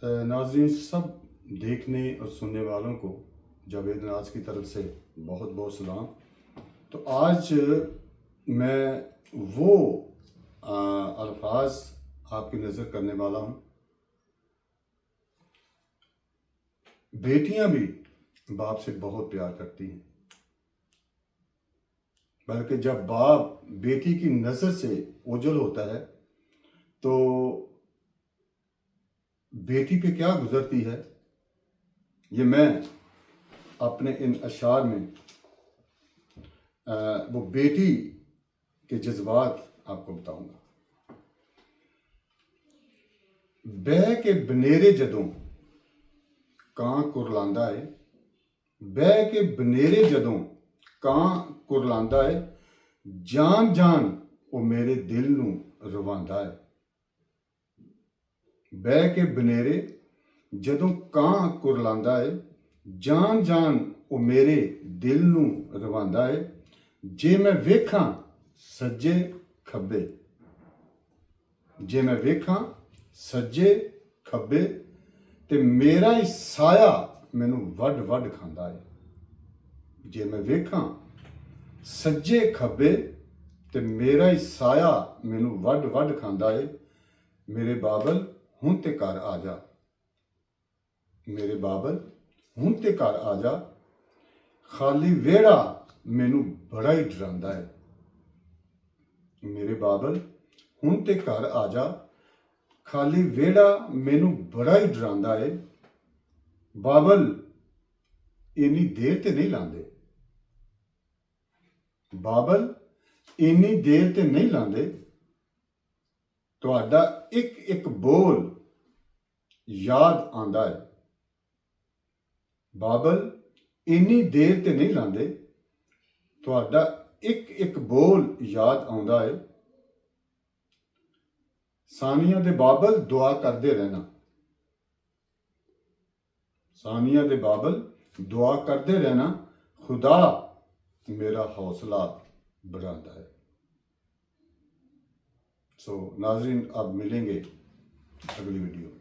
नाज़रीन सब देखने और सुनने वालों को जावेद नाज की तरफ से बहुत बहुत सलाम। तो आज मैं वो अल्फाज आपकी नज़र करने वाला हूँ। बेटियां भी बाप से बहुत प्यार करती हैं, बल्कि जब बाप बेटी की नज़र से ओझल होता है तो बेटी पे क्या गुजरती है, ये मैं अपने इन अशार में वो बेटी के जज्बात आपको बताऊंगा। बह के बनेरे जदों कां कुरलांदा है, बह के बनेरे जदों कां कुरलांदा है, जान जान वो मेरे दिल नूं रवांदा है। बह के बनेरे जदों कां कुरलांदा है, जान जान वो मेरे दिल नूं रवांदा है। जे मैं वेखां सज्जे खब्बे, जे मैं वेखां सज्जे खब्बे ते मेरा ही साया मैनू वड वड खांदा है। जे मैं वेखां सज्जे खब्बे ते मेरा ही साया मैनू वड वड खांदा है। मेरे बाबल हुण ते घर आ जा, मेरे बाबल हुण ते घर आ जा, खाली वेड़ा मैनू बड़ा ही डरांदा है। मेरे बाबल हुण ते घर आ जा, खाली वेड़ा मैनू बड़ा ही डरांदा है। बाबल इन्नी देर ते नहीं लांदे, बाबल इन्नी देर ते नहीं लांदे, तुहाडा एक एक बोल याद आंदा है। बाबल इन्नी देर ते नहीं लांदे, तुहाडा एक एक बोल याद आंदा है। सानिया दे बाबल दुआ करदे रहना, सानिया दे बाबल दुआ करदे रहना, खुदा मेरा हौसला बढ़ाता है। सो नाजरीन, अब मिलेंगे अगली वीडियो में।